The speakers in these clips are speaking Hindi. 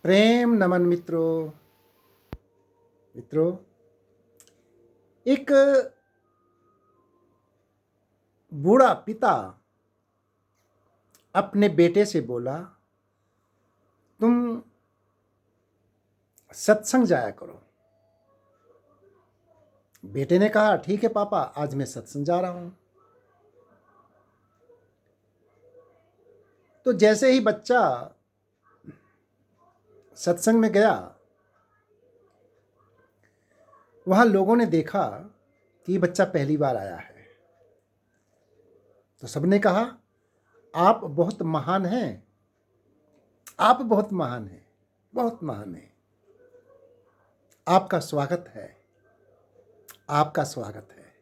प्रेम नमन मित्रों। एक बूढ़ा पिता अपने बेटे से बोला, तुम सत्संग जाया करो। बेटे ने कहा, ठीक है पापा, आज मैं सत्संग जा रहा हूं। तो जैसे ही बच्चा सत्संग में गया, वहां लोगों ने देखा कि बच्चा पहली बार आया है। तो सबने कहा, आप बहुत महान हैं, आप बहुत महान हैं, बहुत महान हैं। आपका स्वागत है, आपका स्वागत है,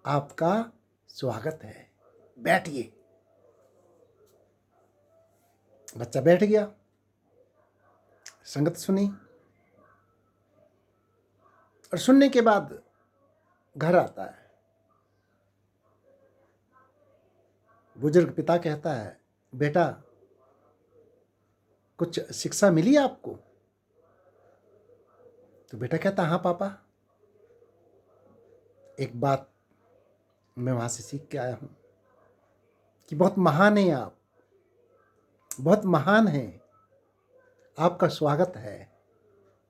आपका स्वागत है। बैठिए। बच्चा बैठ गया, संगत सुनी और सुनने के बाद घर आता है। बुजुर्ग पिता कहता है, बेटा कुछ शिक्षा मिली आपको? तो बेटा कहता, हाँ पापा, एक बात मैं वहां से सीख के आया हूं कि बहुत महान हैं आप, बहुत महान हैं, आपका स्वागत है,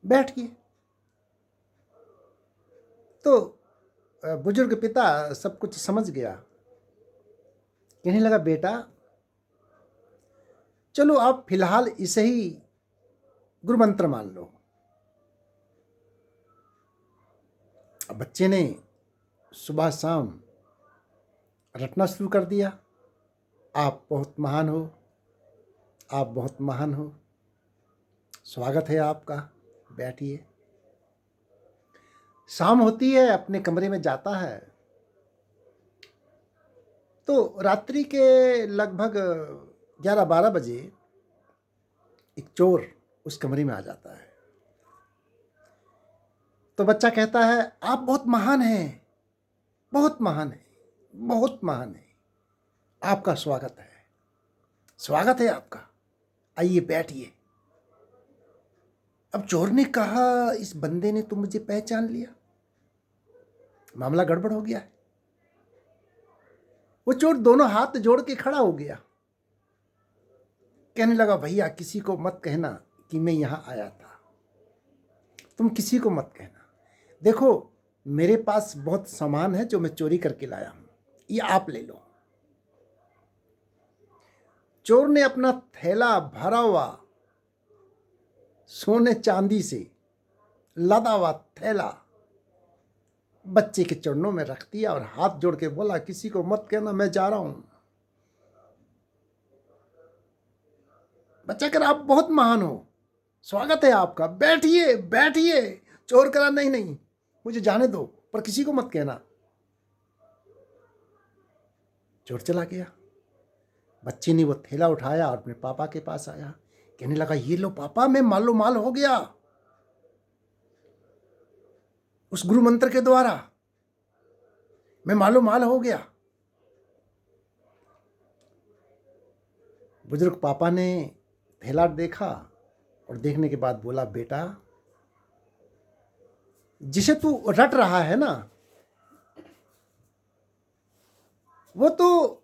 बैठिए। तो बुजुर्ग पिता सब कुछ समझ गया। कहने लगा, बेटा चलो आप फिलहाल इसे ही गुरु मंत्र मान लो। अब बच्चे ने सुबह शाम रटना शुरू कर दिया, आप बहुत महान हो, आप बहुत महान हो, स्वागत है आपका, बैठिए। शाम होती है, अपने कमरे में जाता है। तो रात्रि के लगभग 11-12 बजे एक चोर उस कमरे में आ जाता है। तो बच्चा कहता है, आप बहुत महान हैं, बहुत महान हैं, बहुत महान हैं, आपका स्वागत है, स्वागत है आपका, आइए बैठिए। अब चोर ने कहा, इस बंदे ने तो मुझे पहचान लिया, मामला गड़बड़ हो गया है। वो चोर दोनों हाथ जोड़ के खड़ा हो गया, कहने लगा, भैया किसी को मत कहना कि मैं यहां आया था, तुम किसी को मत कहना। देखो मेरे पास बहुत सामान है जो मैं चोरी करके लाया हूं, ये आप ले लो। चोर ने अपना थैला भरा हुआ सोने चांदी से लदा हुआ थैला बच्चे के चरणों में रख दिया और हाथ जोड़ के बोला, किसी को मत कहना, मैं जा रहा हूं। बच्चा कह रहा, आप बहुत महान हो, स्वागत है आपका, बैठिए बैठिए। चोर करा, नहीं नहीं, मुझे जाने दो, पर किसी को मत कहना। चोर चला गया। बच्चे ने वो थैला उठाया और अपने पापा के पास आया, कहने लगा, ये लो पापा, मैं मालो माल हो गया उस गुरु मंत्र के द्वारा, मैं मालो माल हो गया। बुजुर्ग पापा ने थैला देखा और देखने के बाद बोला, बेटा जिसे तू रट रहा है ना, वो तो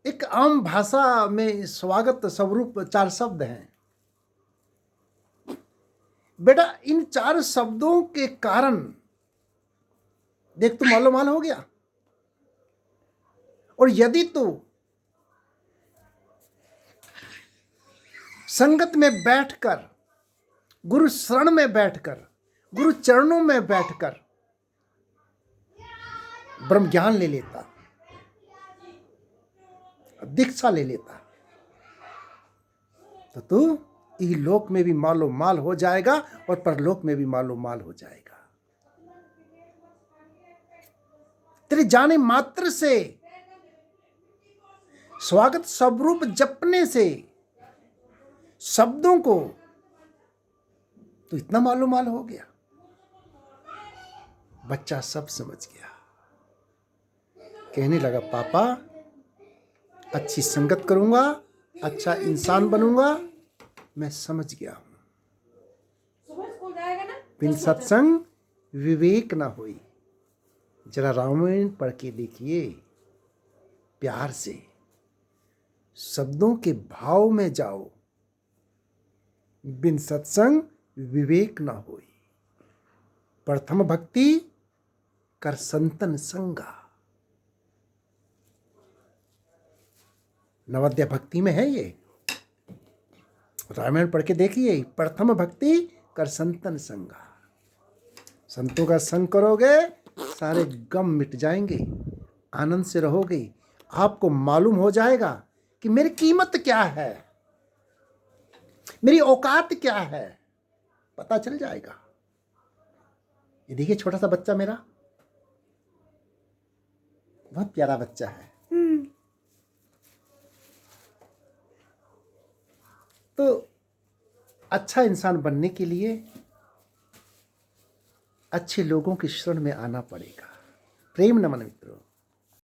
एक आम भाषा में स्वागत स्वरूप 4 शब्द हैं। बेटा इन 4 शब्दों के कारण देख तू मालो माल हो गया। और यदि तू संगत में बैठकर, गुरु शरण में बैठकर, गुरु चरणों में बैठकर ब्रह्म ज्ञान ले लेता, दीक्षा ले लेता, तो तू इहलोक में भी मालो माल हो जाएगा और परलोक में भी मालो माल हो जाएगा। तेरे जाने मात्र से, स्वागत स्वरूप जपने से, शब्दों को तो इतना मालो माल हो गया। बच्चा सब समझ गया, कहने लगा, पापा अच्छी संगत करूंगा, अच्छा इंसान बनूंगा, मैं समझ गया हूं। बिन सत्संग विवेक ना होई। जरा रामायण पढ़ के देखिए, प्यार से शब्दों के भाव में जाओ। बिन सत्संग विवेक ना होई। प्रथम भक्ति कर संतन संगा। नवोदय भक्ति में है ये, रामायण पढ़ के देखिए। प्रथम भक्ति कर संतन संगा। संतों का संग करोगे, सारे गम मिट जाएंगे, आनंद से रहोगे। आपको मालूम हो जाएगा कि मेरी कीमत क्या है, मेरी औकात क्या है, पता चल जाएगा। ये देखिए छोटा सा बच्चा मेरा, बहुत प्यारा बच्चा है। तो अच्छा इंसान बनने के लिए अच्छे लोगों की शरण में आना पड़ेगा। प्रेम नमन मित्रों।